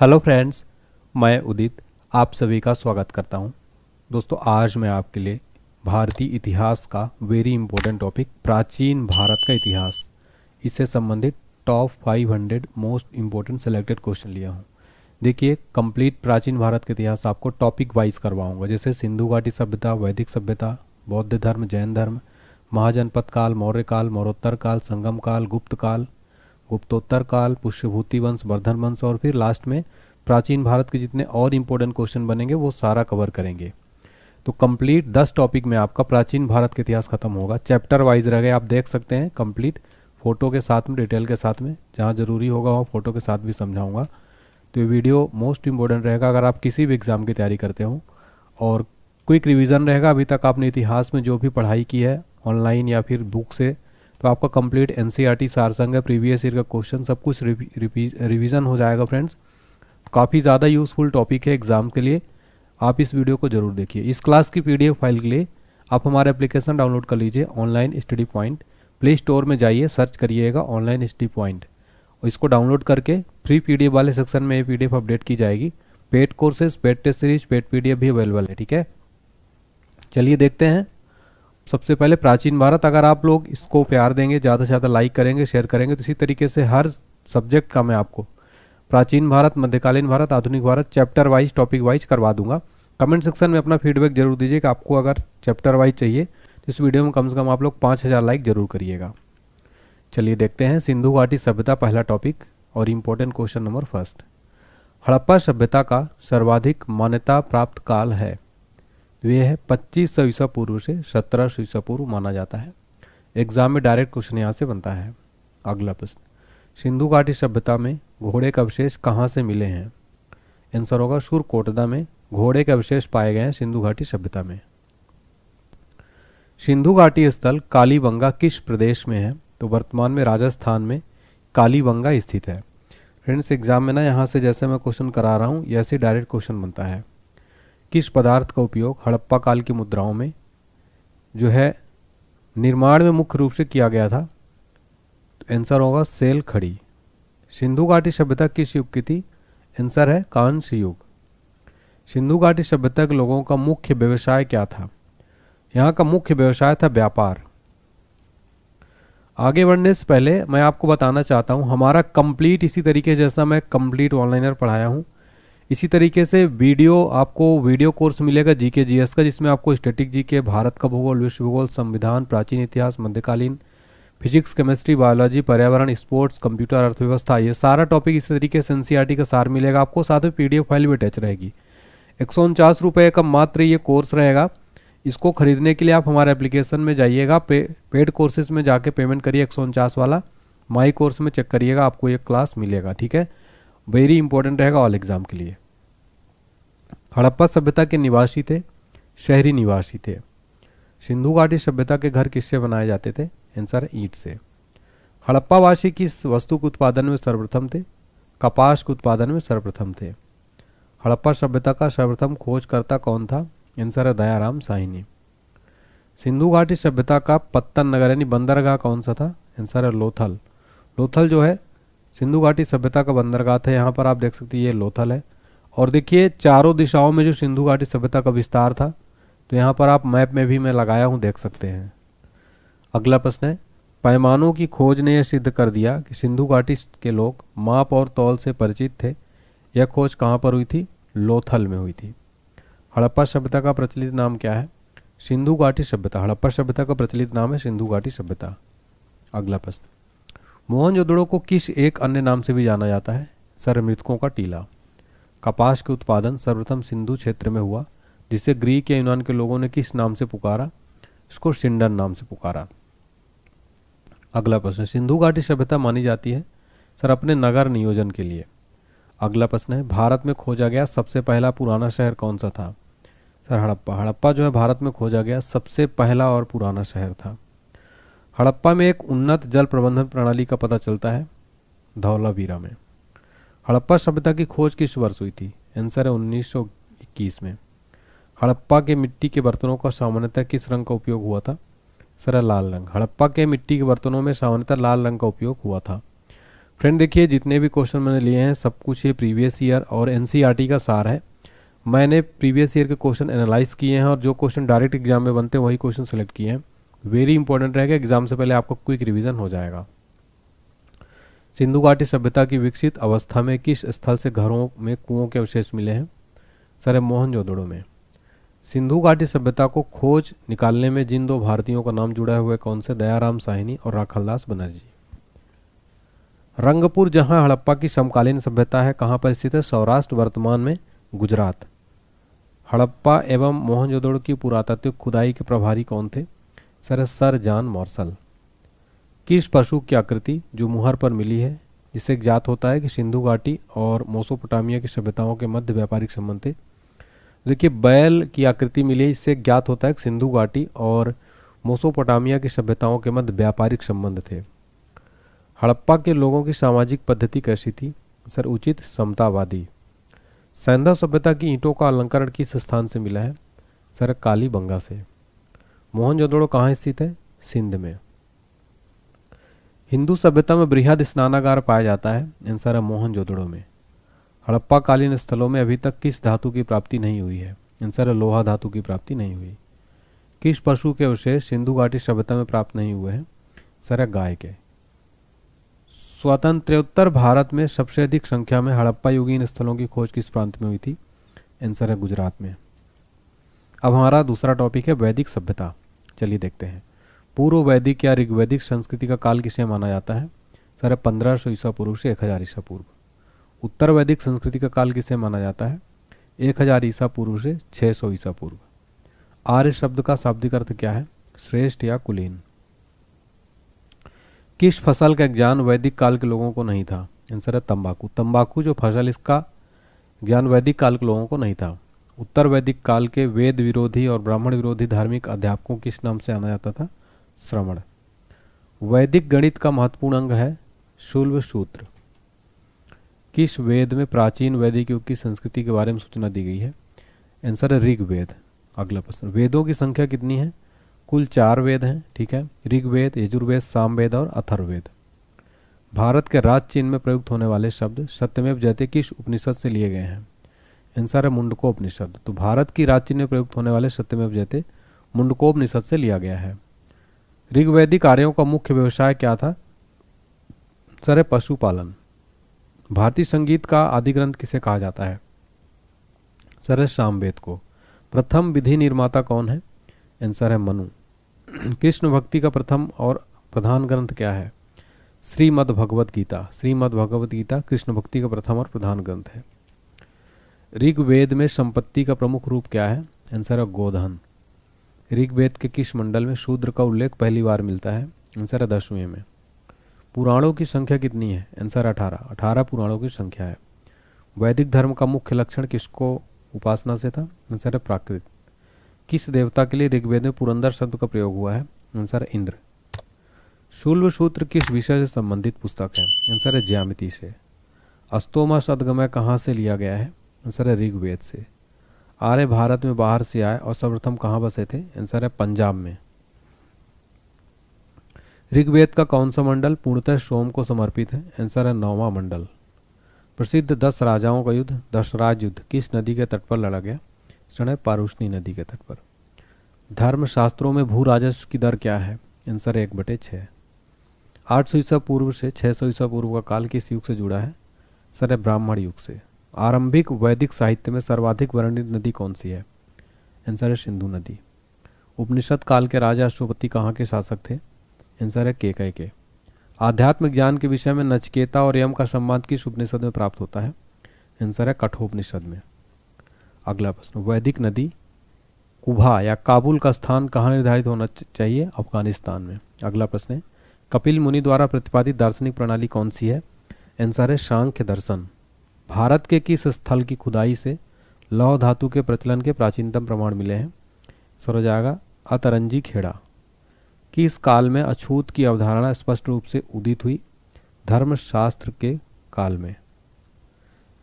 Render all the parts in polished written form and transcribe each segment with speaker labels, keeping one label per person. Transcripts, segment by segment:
Speaker 1: Hello friends, मैं उदित आप सभी का स्वागत करता हूं। दोस्तों, आज मैं आपके लिए भारतीय इतिहास का वेरी इंपॉर्टेंट टॉपिक प्राचीन भारत का इतिहास, इससे संबंधित top 500 most important selected question लिया हूं। देखिए, कंप्लीट प्राचीन भारत का इतिहास आपको टॉपिक वाइज करवाऊंगा, जैसे सिंधु घाटी सभ्यता, वैदिक सभ्यता, बौद्ध धर्म, जैन धर्म, महाजनपद काल, मौर्य काल, मौर्योत्तर काल, संगम काल, गुप्त काल, गुप्तोत्तर काल, पुष्यभूति वंश, वर्धन वंश, और फिर लास्ट में प्राचीन भारत के जितने और इंपॉर्टेंट क्वेश्चन बनेंगे वो सारा कवर करेंगे। तो कंप्लीट 10 टॉपिक में आपका प्राचीन भारत का इतिहास खत्म होगा। चैप्टर वाइज रहेगा, आप देख सकते हैं, कंप्लीट फोटो के साथ में, डिटेल के साथ में, जहाँ जरूरी होगा वहाँ फोटो के साथ भी समझाऊंगा। तो ये वीडियो मोस्ट इंपॉर्टेंट रहेगा अगर आप किसी भी एग्ज़ाम की तैयारी करते हो, और क्विक रिवीजन रहेगा। अभी तक आपने इतिहास में जो भी पढ़ाई की है ऑनलाइन या फिर बुक से, तो आपका कंप्लीट एनसीईआरटी सार संग्रह, प्रीवियस ईयर का क्वेश्चन, सब कुछ रिवीजन हो जाएगा फ्रेंड्स। काफ़ी ज़्यादा यूज़फुल टॉपिक है एग्ज़ाम के लिए, आप इस वीडियो को जरूर देखिए। इस क्लास की पीडीएफ फाइल के लिए आप हमारे एप्लीकेशन डाउनलोड कर लीजिए, online study point. Play store में जाइए, सर्च करिएगा ऑनलाइन स्टडी पॉइंट, और इसको डाउनलोड करके फ्री पीडीएफ वाले सेक्शन में ये पीडीएफ अपडेट की जाएगी। Paid courses, paid test series, paid PDF भी अवेलेबल है, ठीक है। चलिए देखते हैं। सबसे पहले प्राचीन भारत, अगर आप लोग इसको प्यार देंगे, ज़्यादा से ज़्यादा लाइक करेंगे, शेयर करेंगे, तो इसी तरीके से हर सब्जेक्ट का मैं आपको प्राचीन भारत, मध्यकालीन भारत, आधुनिक Bharat chapter wise, topic wise करवा दूंगा। कमेंट सेक्शन में अपना फीडबैक जरूर दीजिए कि आपको अगर चैप्टर वाइज चाहिए तो इस वीडियो में कम से कम आप लोग 5000 लाइक जरूर करिएगा। चलिए देखते हैं। सिंधु घाटी सभ्यता पहला टॉपिक और important question number first. Harappa सभ्यता का सर्वाधिक मान्यता प्राप्त काल है, यह है 2500 ईसा पूर्व से 1700 ईसा पूर्व माना जाता है। एग्जाम में डायरेक्ट क्वेश्चन यहाँ से बनता है। अगला प्रश्न, सिंधु घाटी सभ्यता में घोड़े के अवशेष कहाँ से मिले हैं? आंसर होगा सुरकोटदा में घोड़े के अवशेष पाए गए हैं सिंधु घाटी सभ्यता में। सिंधु घाटी स्थल कालीबंगा किस प्रदेश में है? तो वर्तमान में राजस्थान में कालीबंगा स्थित है। फ्रेंड्स, एग्जाम में ना यहाँ से जैसे मैं क्वेश्चन करा रहा हूँ ऐसे डायरेक्ट क्वेश्चन बनता है। किस पदार्थ का उपयोग हड़प्पा काल की मुद्राओं में जो है निर्माण में मुख्य रूप से किया गया था? तो आंसर होगा सेल खड़ी। सिंधु घाटी सभ्यता किस युग की थी? आंसर है कांस्य युग। सिंधु घाटी सभ्यता के लोगों का मुख्य व्यवसाय क्या था? यहाँ का मुख्य व्यवसाय था व्यापार। आगे बढ़ने से पहले मैं आपको बताना चाहता हूँ, हमारा कंप्लीट इसी तरीके जैसा मैं कंप्लीट ऑनलाइनर पढ़ाया हूँ, इसी तरीके से आपको वीडियो कोर्स मिलेगा जीके जीएस का, जिसमें आपको स्टैटिक जीके, भारत का भूगोल, विश्व भूगोल, संविधान, प्राचीन इतिहास, मध्यकालीन, फिजिक्स, केमिस्ट्री, बायोलॉजी, पर्यावरण, स्पोर्ट्स, कंप्यूटर, अर्थव्यवस्था, ये सारा टॉपिक इस तरीके से एनसीईआरटी का सार मिलेगा आपको। साथ में पीडीएफ फाइल भी अटैच रहेगी। 149 रुपये का मात्र ये कोर्स रहेगा। इसको खरीदने के लिए आप हमारे एप्लीकेशन में जाइएगा, पेड कोर्सेज में जाके पेमेंट करिए 149 वाला, माई कोर्स में चेक करिएगा, आपको ये क्लास मिलेगा, ठीक है। वेरी इंपॉर्टेंट रहेगा ऑल एग्जाम के लिए। हड़प्पा सभ्यता के निवासी थे, शहरी निवासी थे। सिंधु घाटी सभ्यता के घर किससे बनाए जाते थे? आंसर है ईंट से। हड़प्पा वासी किस वस्तु के उत्पादन में सर्वप्रथम थे? कपास के उत्पादन में सर्वप्रथम थे। हड़प्पा सभ्यता का सर्वप्रथम खोजकर्ता कौन था? आंसर है दयाराम साहनी। सिंधु घाटी सभ्यता का पत्तन नगर यानी बंदरगाह कौन सा था? आंसर है लोथल। लोथल जो है सिंधु घाटी सभ्यता का बंदरगाह था। यहाँ पर आप देख सकते हैं ये लोथल है। और देखिए चारों दिशाओं में जो सिंधु घाटी सभ्यता का विस्तार था, तो यहाँ पर आप मैप में भी मैं लगाया हूँ, देख सकते हैं। अगला प्रश्न है, पैमानों की खोज ने यह सिद्ध कर दिया कि सिंधु घाटी के लोग माप और तौल से परिचित थे। यह खोज कहाँ पर हुई थी? लोथल में हुई थी। हड़प्पा सभ्यता का प्रचलित नाम क्या है? सिंधु घाटी सभ्यता। हड़प्पा सभ्यता का प्रचलित नाम है सिंधु घाटी सभ्यता। अगला प्रश्न, मोहनजोदड़ो को किस एक अन्य नाम से भी जाना जाता है? सर, मृतकों का टीला। कपास के उत्पादन सर्वप्रथम सिंधु क्षेत्र में हुआ, जिसे ग्रीक या यूनान के लोगों ने किस नाम से पुकारा? इसको सिंडन नाम से पुकारा। अगला प्रश्न, सिंधु घाटी सभ्यता मानी जाती है सर अपने नगर नियोजन के लिए। अगला प्रश्न है, भारत में खोजा गया सबसे पहला पुराना शहर कौन सा था? सर हड़प्पा। हड़प्पा जो है भारत में खोजा गया सबसे पहला और पुराना शहर था। हड़प्पा में एक उन्नत जल प्रबंधन प्रणाली का पता चलता है धौलावीरा में। हड़प्पा सभ्यता की खोज किस वर्ष हुई थी? आंसर है 1921 में। हड़प्पा के मिट्टी के बर्तनों का सामान्यतः किस रंग का उपयोग हुआ था? सर, लाल रंग। हड़प्पा के मिट्टी के बर्तनों में सामान्यतः लाल रंग का उपयोग हुआ था। फ्रेंड देखिए, जितने भी क्वेश्चन मैंने लिए हैं सब कुछ ये प्रीवियस ईयर और एनसीईआरटी का सार है। मैंने प्रीवियस ईयर के क्वेश्चन एनालाइज किए हैं और जो क्वेश्चन डायरेक्ट एग्जाम में बनते हैं वही क्वेश्चन सेलेक्ट किए हैं। वेरी इंपॉर्टेंट रहेगा, एग्जाम से पहले आपका क्विक रिवीजन हो जाएगा। सिंधु घाटी सभ्यता की विकसित अवस्था में किस स्थल से घरों में कुओं के अवशेष मिले हैं? सर, मोहनजोदड़ो में। सिंधु घाटी सभ्यता को खोज निकालने में जिन दो भारतीयों का नाम जुड़ा हुआ है कौन से? दयाराम साहनी और राखलदास बनर्जी। रंगपुर, जहां हड़प्पा की समकालीन सभ्यता है, कहां पर स्थित है? सौराष्ट्र, वर्तमान में गुजरात। हड़प्पा एवं मोहनजोदड़ो की पुरातात्विक खुदाई के प्रभारी कौन थे? Sir John Marshall. किस पशु की आकृति जो मुहर पर मिली है, जिससे ज्ञात होता है कि सिंधु घाटी और मेसोपोटामिया की सभ्यताओं के मध्य व्यापारिक संबंध थे? देखिए, बैल की आकृति मिली है, इससे ज्ञात होता है कि सिंधु घाटी और मेसोपोटामिया की सभ्यताओं के मध्य व्यापारिक संबंध थे। हड़प्पा के लोगों की सामाजिक पद्धति कैसी थी? सर, उचित समतावादी। सैंधव सभ्यता की ईंटों का अलंकरण किस स्थान से मिला है? सर, कालीबंगा से। मोहनजोदड़ो कहाँ स्थित है? सिंध में। हिंदू सभ्यता में बृहद स्नानागार पाया जाता है? आंसर है मोहनजोदड़ो में। हड़प्पा कालीन स्थलों में अभी तक किस धातु की प्राप्ति नहीं हुई है? आंसर है लोहा धातु की प्राप्ति नहीं हुई। किस पशु के अवशेष सिंधु घाटी सभ्यता में प्राप्त नहीं हुए हैं? सर, गाय के। स्वतंत्रोत्तर भारत में सबसे अधिक संख्या में हड़प्पा युगीन स्थलों की खोज किस प्रांत में हुई थी? आंसर है गुजरात में। अब हमारा दूसरा टॉपिक है वैदिक सभ्यता। चलिए देखते हैं। पूर्व वैदिक या ऋग्वैदिक संस्कृति का काल किसे माना जाता है? सर, 1500 ईसा पूर्व से 1000 ईसा पूर्व। उत्तर वैदिक संस्कृति का काल किसे माना जाता है? 1000 ईसा पूर्व से 600 ईसा पूर्व। आर्य शब्द का शाब्दिक अर्थ क्या है? श्रेष्ठ या कुलीन। किस फसल का ज्ञान वैदिक काल के लोगों को नहीं था? आंसर है तंबाकू। तंबाकू जो फसल, इसका ज्ञान वैदिक काल के लोगों को नहीं था। उत्तर वैदिक काल के वेद विरोधी और ब्राह्मण विरोधी धार्मिक अध्यापकों किस नाम से आना जाता था? श्रवण। वैदिक गणित का महत्वपूर्ण अंग है शूल्व सूत्र। किस वेद में प्राचीन वैदिक युग की संस्कृति के बारे में सूचना दी गई है? आंसर है ऋग्वेद। अगला प्रश्न, वेदों की संख्या कितनी है? कुल 4 वेद हैं, ठीक है। ऋग्वेद, यजुर्वेद, सामवेद और अथर्ववेद। भारत के राज चिन्ह में प्रयुक्त होने वाले शब्द सत्यमेव जयते किस उपनिषद से लिए गए हैं? आंसर है मुंडकोपनिषद। तो भारत की राज चिन्ह में प्रयुक्त होने वाले सत्यमेव जयते मुंडकोपनिषद से लिया गया है। ऋग्वैदिक आर्यों का मुख्य व्यवसाय क्या था? सर, है पशुपालन। भारतीय संगीत का आदि ग्रंथ किसे कहा जाता है? सर, है सामवेद को। प्रथम विधि निर्माता कौन है? आंसर है मनु। कृष्ण भक्ति का प्रथम और प्रधान ग्रंथ क्या है? श्रीमद् भगवत गीता। श्रीमद् भगवत गीता कृष्ण भक्ति का प्रथम और प्रधान ग्रंथ है। ऋग्वेद में संपत्ति का प्रमुख रूप क्या है? आंसर है गोधन। ऋग्वेद के किस मंडल में शूद्र का उल्लेख पहली बार मिलता है? आंसर है 10वें में। पुराणों की संख्या कितनी है? आंसर 18। 18 पुराणों की संख्या है। वैदिक धर्म का मुख्य लक्षण किसको उपासना से था? आंसर है प्राकृत। किस देवता के लिए ऋग्वेद में पुरंदर शब्द का प्रयोग हुआ है? आंसर है इंद्र। शूल्व सूत्र किस विषय से संबंधित पुस्तक है? आंसर है ज्यामिति से। अस्तोमा सदगमय कहाँ से लिया गया है? आंसर है ऋग्वेद से। आर्य भारत में बाहर से आए और सर्वप्रथम कहाँ बसे थे? आंसर है पंजाब में। ऋग्वेद का कौन सा मंडल पूर्णतः सोम को समर्पित है? आंसर है 9वां मंडल। प्रसिद्ध 10 राजाओं का युद्ध, दशराज युद्ध किस नदी के तट पर लड़ा गया? है पारुष्णी नदी के तट पर। धर्मशास्त्रों में भू राजस्व की दर क्या है? आंसर है 1/6। 800 ईसा पूर्व से 600 ईसा पूर्व का काल किस युग से जुड़ा है? सर, है ब्राह्मण युग से। आरंभिक वैदिक साहित्य में सर्वाधिक वर्णित नदी कौन सी है? आंसर है सिंधु नदी। उपनिषद काल के राजा अश्वपति कहाँ के शासक थे? आंसर है केकय के। आध्यात्म ज्ञान के विषय में नचिकेता और यम का संवाद किस उपनिषद में प्राप्त होता है? आंसर है कठोपनिषद में। अगला प्रश्न, वैदिक नदी कुभा या काबुल का स्थान कहाँ निर्धारित होना चाहिए? अफगानिस्तान में। अगला प्रश्न है, कपिल मुनि द्वारा प्रतिपादित दार्शनिक प्रणाली कौन सी है? आंसर है सांख्य दर्शन। भारत के किस स्थल की खुदाई से लौह धातु के प्रचलन के प्राचीनतम प्रमाण मिले हैं? सर, हो जाएगा अतरंजी खेड़ा। किस काल में अछूत की अवधारणा स्पष्ट रूप से उदित हुई? धर्मशास्त्र के काल में।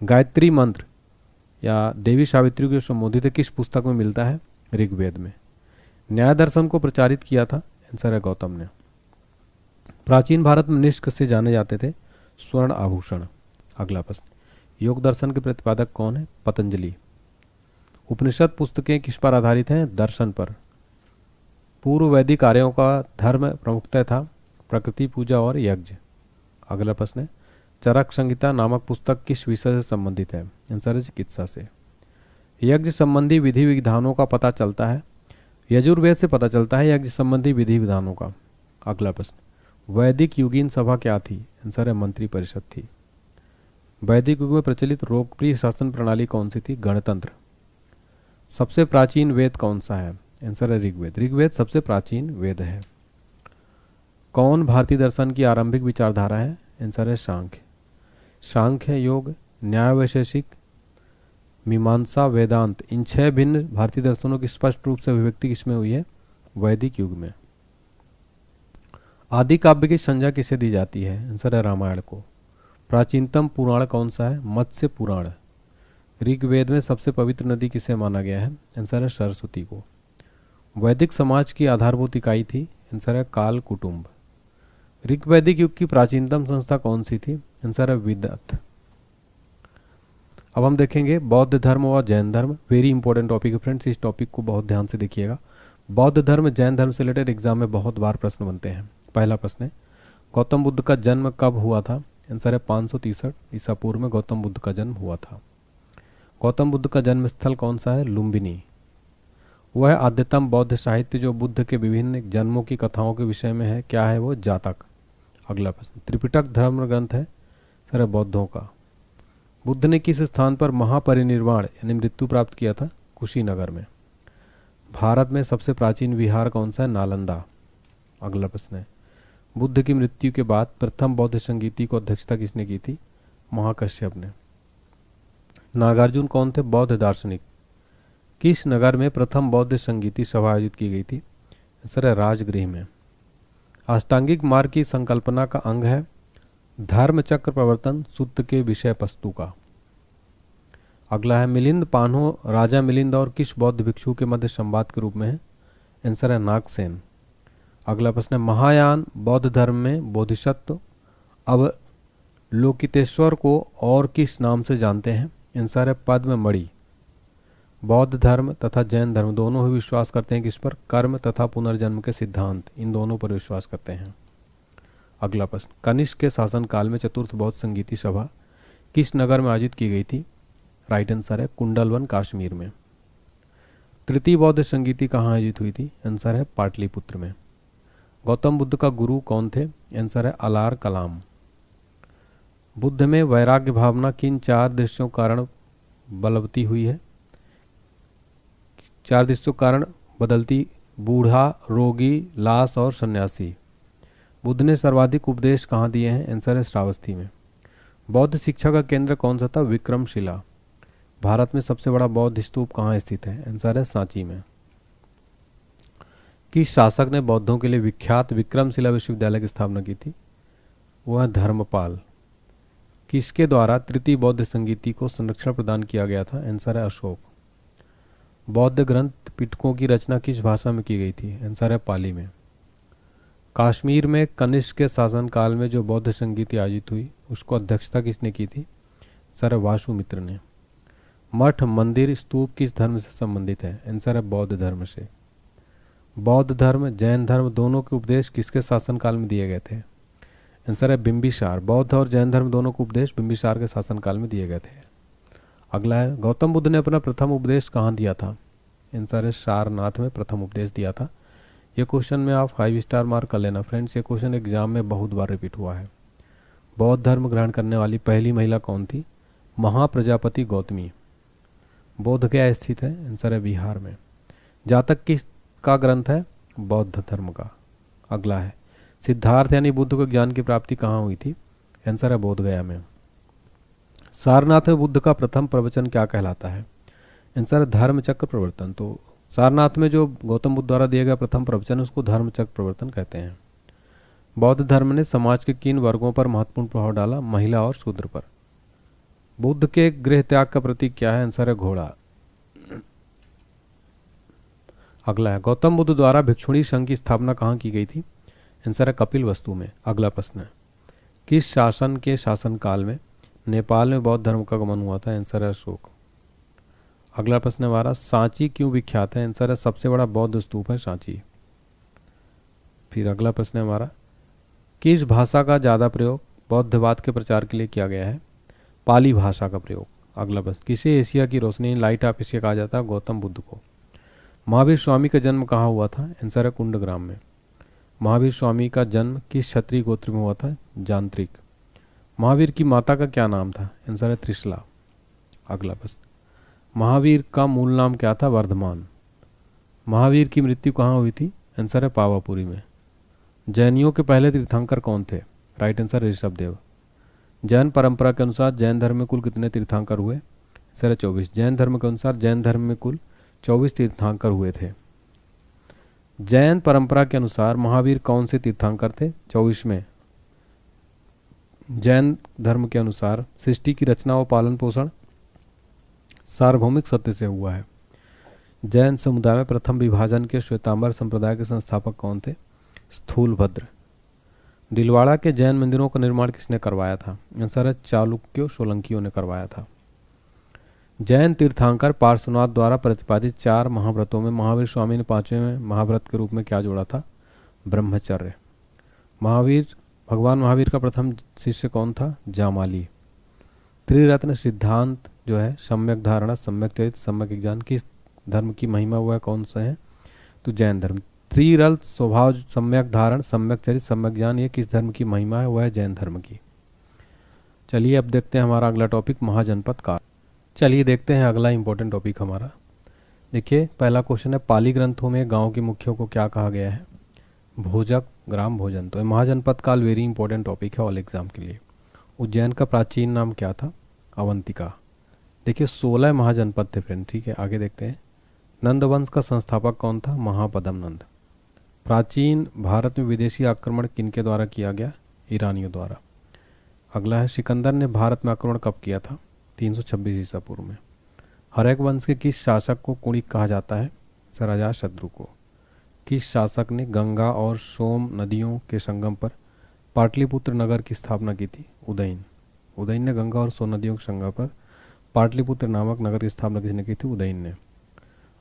Speaker 1: गायत्री मंत्र या देवी सावित्री को संबोधित किस पुस्तक में मिलता है? ऋग्वेद में। न्याय दर्शन को प्रचारित किया था? आंसर है गौतम ने। प्राचीन भारत में निष्क से जाने जाते थे? स्वर्ण आभूषण। अगला प्रश्न, योग दर्शन के प्रतिपादक कौन है? पतंजलि। उपनिषद पुस्तकें किस पर आधारित हैं? दर्शन पर। पूर्व वैदिक कार्यों का धर्म प्रमुखतः था प्रकृति पूजा और यज्ञ। अगला प्रश्न है, चरक संहिता नामक पुस्तक किस विषय से संबंधित है? आंसर है चिकित्सा से। यज्ञ संबंधी विधि विधानों का पता चलता है, यजुर्वेद से पता चलता है यज्ञ संबंधी विधि विधानों का। अगला प्रश्न, वैदिक युगीन सभा क्या थी? आंसर है मंत्री परिषद थी। वैदिक युग में प्रचलित लोकप्रिय शासन प्रणाली कौन सी थी? गणतंत्र। सबसे प्राचीन वेद कौन सा है? आंसर है ऋग्वेद। ऋग्वेद सबसे प्राचीन वेद है। कौन भारतीय दर्शन की आरंभिक विचारधारा है? आंसर है सांख्य। सांख्य, योग, न्याय वैशेषिक, मीमांसा, वेदांत, इन 6 भिन्न भारतीय दर्शनों की स्पष्ट रूप से अभिव्यक्ति किसमें हुई है? वैदिक युग में। आदि काव्य की संज्ञा किसे दी जाती है? आंसर है रामायण को। प्राचीनतम पुराण कौन सा है? मत्स्य पुराण। ऋग्वेद में सबसे पवित्र नदी किसे माना गया है? आंसर है सरस्वती को। वैदिक समाज की आधारभूत इकाई थी? आंसर है काल कुटुंब। ऋग्वैदिक युग की प्राचीनतम संस्था कौन सी थी? आंसर है विदत। अब हम देखेंगे बौद्ध धर्म और जैन धर्म। वेरी इंपॉर्टेंट टॉपिक है फ्रेंड्स, इस टॉपिक को बहुत ध्यान से देखिएगा। बौद्ध धर्म जैन धर्म से रिलेटेड एग्जाम में बहुत बार प्रश्न बनते हैं। पहला प्रश्न है, गौतम बुद्ध का जन्म कब हुआ था? आंसर है 563 ईसा पूर्व में गौतम बुद्ध का जन्म हुआ था। गौतम बुद्ध का जन्म स्थल कौन सा है? लुम्बिनी। वह आद्यतम बौद्ध साहित्य जो बुद्ध के विभिन्न जन्मों की कथाओं के विषय में है, क्या है वो? जातक। अगला प्रश्न, त्रिपिटक धर्म ग्रंथ है? सर बौद्धों का। बुद्ध ने किस स्थान पर महापरिनिर्वाण यानी मृत्यु प्राप्त किया था? कुशीनगर में। भारत में सबसे प्राचीन विहार कौन सा है? नालंदा। अगला प्रश्न है, बुद्ध की मृत्यु के बाद प्रथम बौद्ध संगीति को अध्यक्षता किसने की थी? महाकश्यप ने। नागार्जुन कौन थे? बौद्ध दार्शनिक। किस नगर में प्रथम बौद्ध संगीति सभा आयोजित की गई थी? सर राजगृह में। अष्टांगिक मार्ग की संकल्पना का अंग है धर्म चक्र प्रवर्तन सूत्र के विषय वस्तु का। अगला है, मिलिंद पान्हो राजा मिलिंद और किस बौद्ध भिक्षु के मध्य संवाद के रूप में है? आंसर है नागसेन। अगला प्रश्न है, महायान बौद्ध धर्म में बोधिसत्व अवलोकितेश्वर को और किस नाम से जानते हैं? आंसर है पद्ममणि। बौद्ध धर्म तथा जैन धर्म दोनों ही विश्वास करते हैं किस पर? कर्म तथा पुनर्जन्म के सिद्धांत, इन दोनों पर विश्वास करते हैं। अगला प्रश्न, कनिष्क के शासनकाल में चतुर्थ बौद्ध संगीति सभा किस नगर में आयोजित की गई थी? राइट आंसर है कुंडलवन, कश्मीर में। तृतीय बौद्ध संगीति कहाँ आयोजित हुई थी? आंसर है पाटलिपुत्र में। गौतम बुद्ध का गुरु कौन थे? आंसर है अलार कलाम। बुद्ध में वैराग्य भावना किन 4 दृश्यों कारण बलवती हुई है? 4 दृश्यों कारण बदलती? बूढ़ा, रोगी, लाश और सन्यासी। बुद्ध ने सर्वाधिक उपदेश कहाँ दिए हैं? आंसर है श्रावस्ती में। बौद्ध शिक्षा का केंद्र कौन सा था? विक्रमशिला। भारत में सबसे बड़ा बौद्ध स्तूप कहाँ स्थित है? आंसर है सांची में। किस शासक ने बौद्धों के लिए विख्यात विक्रमशिला विश्वविद्यालय की स्थापना की थी? वह धर्मपाल। किसके द्वारा तृतीय बौद्ध संगीति को संरक्षण प्रदान किया गया था? आंसर है अशोक। बौद्ध ग्रंथ पिटकों की रचना किस भाषा में की गई थी? आंसर है पाली में। कश्मीर में कनिष्क के शासनकाल में जो बौद्ध संगीति आयोजित हुई उसको अध्यक्षता किसने की थी? आंसर है वासुमित्र ने। मठ, मंदिर, स्तूप किस धर्म से संबंधित है? आंसर है बौद्ध धर्म से। बौद्ध धर्म जैन धर्म दोनों के उपदेश किसके शासनकाल में दिए गए थे? आंसर है बिंबिसार। बौद्ध और जैन धर्म दोनों को उपदेश बिंबिसार के शासनकाल में दिए गए थे। अगला है, गौतम बुद्ध ने अपना प्रथम उपदेश कहाँ दिया था? आंसर है सारनाथ में प्रथम उपदेश दिया था। ये क्वेश्चन में आप 5 स्टार मार्क कर लेना फ्रेंड्स, ये क्वेश्चन एग्जाम में बहुत बार रिपीट हुआ है। बौद्ध धर्म ग्रहण करने वाली पहली महिला कौन थी? महाप्रजापति गौतमी। बोध गया स्थित है? आंसर है बिहार में। जातक किस का ग्रंथ है? बौद्ध धर्म का। अगला है, सिद्धार्थ यानी बुद्ध को ज्ञान की प्राप्ति कहाँ हुई थी? आंसर है बोध गया में। सारनाथ में बुद्ध का प्रथम प्रवचन क्या कहलाता है? आंसर है धर्म चक्र प्रवर्तन। तो सारनाथ में जो गौतम बुद्ध द्वारा दिया गया प्रथम प्रवचन उसको धर्म चक्र प्रवर्तन कहते हैं। बौद्ध धर्म ने समाज के किन वर्गों पर महत्वपूर्ण प्रभाव डाला? महिला और शूद्र पर। बुद्ध के गृह त्याग का प्रतीक क्या है? आंसर है घोड़ा। अगला है, गौतम बुद्ध द्वारा भिक्षुणी संघ की स्थापना कहाँ की गई थी? आंसर है कपिलवस्तु में। अगला प्रश्न है, किस शासन के शासनकाल में नेपाल में बौद्ध धर्म का आगमन हुआ था? आंसर है अशोक। अगला प्रश्न है हमारा, सांची क्यों विख्यात है? आंसर है सबसे बड़ा बौद्ध स्तूप है सांची। फिर अगला प्रश्न है हमारा, किस भाषा का ज़्यादा प्रयोग बौद्धवाद के प्रचार के लिए किया गया है? पाली भाषा का प्रयोग। अगला प्रश्न, किसे एशिया की रोशनी लाइट ऑफ एशिया कहा जाता है? गौतम बुद्ध को। महावीर स्वामी का जन्म कहाँ हुआ था? आंसर है कुंडग्राम में। महावीर स्वामी का जन्म किस क्षत्रिय गोत्र में हुआ था? जांत्रिक। महावीर की माता का क्या नाम था? आंसर है त्रिशला। अगला प्रश्न, महावीर का मूल नाम क्या था? वर्धमान। महावीर की मृत्यु कहाँ हुई थी? आंसर है पावापुरी में। जैनियों के पहले तीर्थंकर कौन थे? Right answer Rishabhdev. जैन परंपरा के अनुसार जैन धर्म में कुल कितने तीर्थंकर हुए? आंसर है 24। जैन धर्म के अनुसार जैन धर्म में कुल 24 तीर्थंकर हुए थे। जैन परंपरा के अनुसार महावीर कौन से तीर्थंकर थे? 24वें। जैन धर्म के अनुसार सृष्टि की रचना व पालन पोषण सार्वभौमिक सत्य से हुआ है। जैन समुदाय में प्रथम विभाजन के श्वेतांबर संप्रदाय के संस्थापक कौन थे? स्थूलभद्र। दिलवाड़ा के जैन मंदिरों का निर्माण किसने करवाया था? आंसर है चालुक्यों सोलंकियों ने करवाया था। जैन तीर्थंकर पार्श्वनाथ द्वारा प्रतिपादित 4 महाव्रतों में महावीर स्वामी ने 5वें महाव्रत के रूप में क्या जोड़ा था? ब्रह्मचर्य। भगवान महावीर का प्रथम शिष्य कौन था? जामाली। त्रिरत्न सिद्धांत जो है सम्यक धारणा, सम्यक चरित्र, सम्यक ज्ञान, किस धर्म की महिमा वह कौन सा है? तो जैन धर्म। त्रिरल स्वभाव, सम्यक धारण, सम्यक चरित्र, सम्यक ज्ञान, ये किस धर्म की महिमा है? वह है जैन धर्म की। चलिए अब देखते हैं हमारा अगला टॉपिक, महाजनपद काल। चलिए देखते हैं अगला इंपॉर्टेंट टॉपिक हमारा। देखिए पहला क्वेश्चन है, पाली ग्रंथों में गांव के मुखियों को क्या कहा गया है? भोजक, ग्राम भोजन। तो महाजनपद काल वेरी इंपॉर्टेंट टॉपिक है ऑल एग्जाम के लिए। उज्जैन का प्राचीन नाम क्या था? अवंतिका। देखिए 16 महाजनपद थे फ्रेंड, ठीक है। आगे देखते हैं, नंद वंश का संस्थापक कौन था? महापदम नंद। प्राचीन भारत में विदेशी आक्रमण किनके द्वारा किया गया? ईरानियों द्वारा। अगला है, सिकंदर ने भारत में आक्रमण कब किया था? 326 ईसा पूर्व में। हर्यक वंश के किस शासक को कुणिक कहा जाता है? सर अजातशत्रु को। किस शासक ने गंगा और सोम नदियों के संगम पर पाटलिपुत्र नगर की स्थापना की थी? उदयन। उदयन ने गंगा और सोम नदियों के संगम पर पाटलिपुत्र नामक नगर की स्थापना किसने की थी? उदयन ने।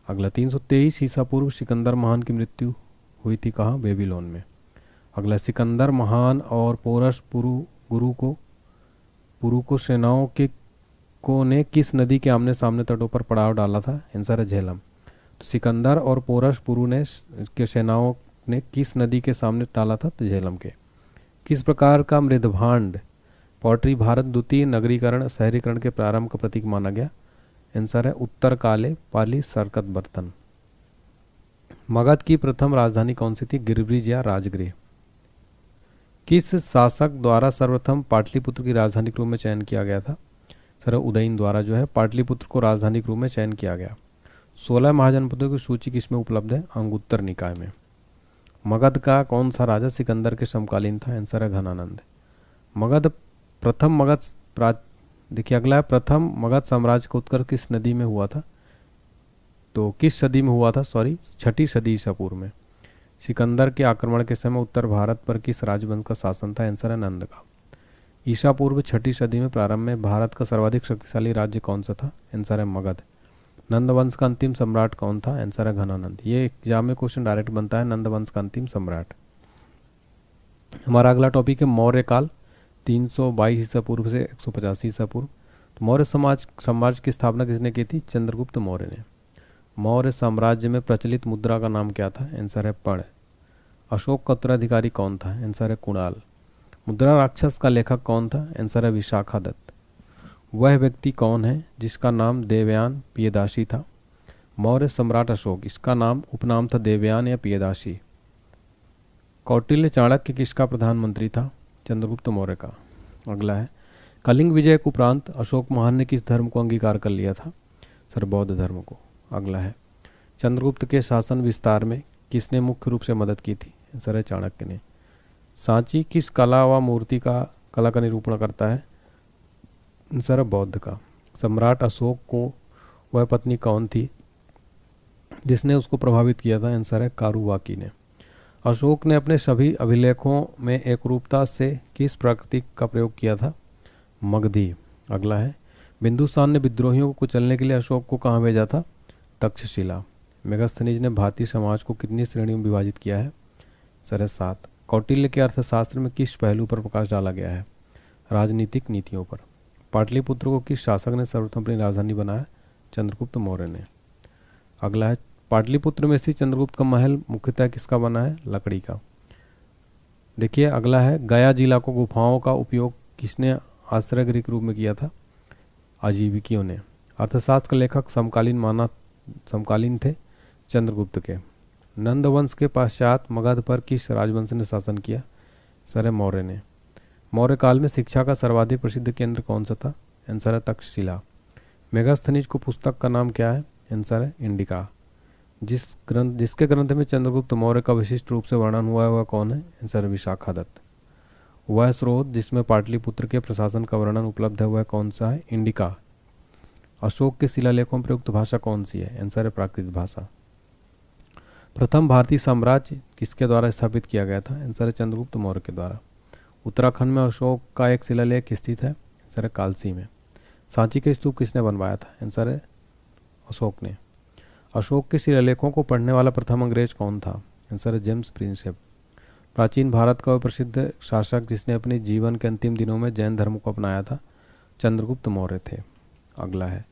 Speaker 1: अगला, 323 ईसा पूर्व सिकंदर महान की मृत्यु हुई थी कहाँ? बेबीलोन में। अगला, सिकंदर महान और पोरस पुरु को सेनाओं ने किस नदी के आमने सामने तटों पर पड़ाव डाला था? आंसर है झेलम। तो सिकंदर और पोरस पुरु ने के सेनाओं ने किस नदी के सामने डाला था? तो झेलम के। किस प्रकार का मृदभांड पॉटरी भारत द्वितीय नगरीकरण शहरीकरण के प्रारंभ का प्रतीक माना गया? आंसर है उत्तर काले पाली सरकत बर्तन। मगध की प्रथम राजधानी कौन सी थी? गिरिब्रिज या राजगृह। किस शासक द्वारा सर्वप्रथम पाटलिपुत्र की राजधानी के रूप में चयन किया गया था? सर उदयन द्वारा जो है पाटलिपुत्र को राजधानी के रूप में चयन किया गया। 16 महाजनपदों की सूची किसमें उपलब्ध है? अंगुत्तर निकाय में। मगध का कौन सा राजा सिकंदर के समकालीन था? आंसर है घनानंद। देखिए अगला है, प्रथम मगध साम्राज्य का उत्कर्ष किस नदी में हुआ था? तो किस सदी में हुआ था? 6ठी सदी ईसा पूर्व में। सिकंदर के आक्रमण के समय उत्तर भारत पर किस राजवंश का शासन था? आंसर है नंद का। ईसा पूर्व 6ठी सदी में प्रारंभ में भारत का सर्वाधिक शक्तिशाली राज्य कौन सा था? आंसर है मगध। नंद वंश का अंतिम सम्राट कौन था? आंसर है घनानंद। ये एग्जाम में क्वेश्चन डायरेक्ट बनता है, नंद वंश का अंतिम सम्राट। हमारा अगला टॉपिक है मौर्य काल, 322 ईसा पूर्व से 185 ईसा पूर्व। तो मौर्य साम्राज्य की स्थापना किसने की थी? चंद्रगुप्त मौर्य ने। मौर्य साम्राज्य में प्रचलित मुद्रा का नाम क्या था? आंसर है पर्ण। अशोक का उत्तराधिकारी कौन था? आंसर है कुणाल। मुद्रा राक्षस का लेखक कौन था? आंसर है विशाखादत्त। वह व्यक्ति कौन है जिसका नाम देवयान पियदासी था? मौर्य सम्राट अशोक, इसका नाम उपनाम था देवयान या पियदासी। कौटिल्य चाणक्य किसका प्रधानमंत्री था? चंद्रगुप्त मौर्य का। अगला है, कलिंग विजय के उपरांत अशोक महान ने किस धर्म को अंगीकार कर लिया था? सर बौद्ध धर्म को। अगला है, चंद्रगुप्त के शासन विस्तार में किसने मुख्य रूप से मदद की थी? सर है चाणक्य ने। सांची किस कला व मूर्ति का निरूपण करता है? सर बौद्ध का। सम्राट अशोक को वह पत्नी कौन थी जिसने उसको प्रभावित किया था? आंसर है कारुवाकी ने। अशोक ने अपने सभी अभिलेखों में एकरूपता से किस प्रतीक का प्रयोग किया था? मगधी। अगला है, बिंदुसार ने विद्रोहियों को कुचलने के लिए अशोक को कहाँ भेजा था? तक्षशिला। मेगास्थनीज ने भारतीय समाज को कितनी श्रेणियों में विभाजित किया है? सर 7। कौटिल्य के अर्थशास्त्र में किस पहलू पर प्रकाश डाला गया है? राजनीतिक नीतियों पर। पाटलिपुत्र को किस शासक ने सर्वप्रथम अपनी राजधानी बनाया? चंद्रगुप्त मौर्य ने। अगला है, पाटलिपुत्र में स्थित चंद्रगुप्त का महल मुख्यतः किसका बना है? लकड़ी का। देखिए अगला है, गया जिला को गुफाओं का उपयोग किसने आश्रय गृह के रूप में किया था? आजीविकियों ने। अर्थशास्त्र का लेखक समकालीन थे चंद्रगुप्त के। नंद वंश के पश्चात मगध पर किस राजवंश ने शासन किया? सर मौर्य ने। मौर्य काल में शिक्षा का सर्वाधिक प्रसिद्ध केंद्र कौन सा था? आंसर है तक्षशिला। मेगास्थनीज को पुस्तक का नाम क्या है? आंसर है इंडिका। जिसके ग्रंथ में चंद्रगुप्त मौर्य का विशिष्ट रूप से वर्णन हुआ है वह कौन है? आंसर है विशाखादत्त। वह स्रोत जिसमें पाटलिपुत्र के प्रशासन का वर्णन उपलब्ध है वह कौन सा है? इंडिका। अशोक के शिलालेखों में प्रयुक्त भाषा कौन सी है? आंसर है प्राकृत भाषा। प्रथम भारतीय साम्राज्य किसके द्वारा स्थापित किया गया था? आंसर है चंद्रगुप्त मौर्य के द्वारा। उत्तराखंड में अशोक का एक शिलालेख स्थित है? आंसर है कालसी में। सांची का स्तूप किसने बनवाया था? आंसर है अशोक ने। अशोक के शिलालेखों को पढ़ने वाला प्रथम अंग्रेज कौन था? आंसर है जेम्स प्रिंसेप। प्राचीन भारत का वह प्रसिद्ध शासक जिसने अपने जीवन के अंतिम दिनों में जैन धर्म को अपनाया था? चंद्रगुप्त मौर्य थे। अगला है,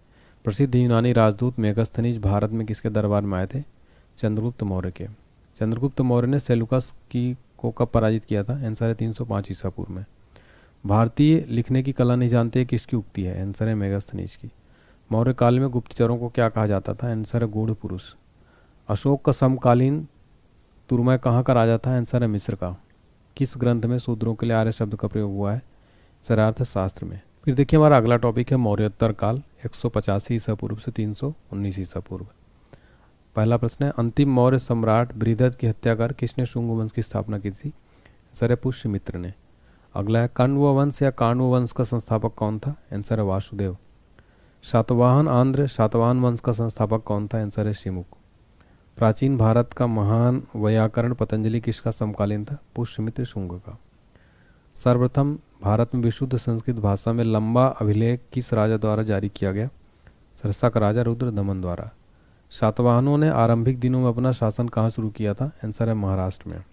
Speaker 1: प्रसिद्ध यूनानी राजदूत मेगास्थनीज भारत में किसके दरबार में आए थे? चंद्रगुप्त मौर्य के। चंद्रगुप्त मौर्य ने सेलुकस को कब पराजित किया था? आंसर है 305 ईसा पूर्व में। भारतीय लिखने की कला नहीं जानते किसकी उक्ति है? आंसर है मेगास्थनीज की। मौर्य काल में गुप्तचरों को क्या कहा जाता था? आंसर है गूढ़ पुरुष। अशोक का समकालीन तुर्मय कहाँ का राजा था? आंसर है मिस्र का। किस ग्रंथ में शूद्रों के लिए आर्य शब्द का प्रयोग हुआ है? सर शास्त्र में। फिर देखिए हमारा अगला टॉपिक है मौर्योत्तर काल 185 ईसा पूर्व से 319 ईसा पूर्व। पहला प्रश्न है, अंतिम मौर्य सम्राट बृहद्रथ की हत्या कर किसने शुंग वंश की स्थापना की थी? आंसर है पुष्यमित्र ने। अगला है, कण्व वंश या काण्व वंश का संस्थापक कौन था? आंसर है वासुदेव। सातवाहन वंश का संस्थापक कौन था? आंसर है शिमुक। प्राचीन भारत का महान वैयाकरण पतंजलि किसका समकालीन था? पुष्यमित्र शुंग का। सर्वप्रथम भारत में विशुद्ध संस्कृत भाषा में लंबा अभिलेख किस राजा द्वारा जारी किया गया? शक राजा रुद्रदमन द्वारा। सातवाहनों ने आरंभिक दिनों में अपना शासन कहाँ शुरू किया था? आंसर है महाराष्ट्र में।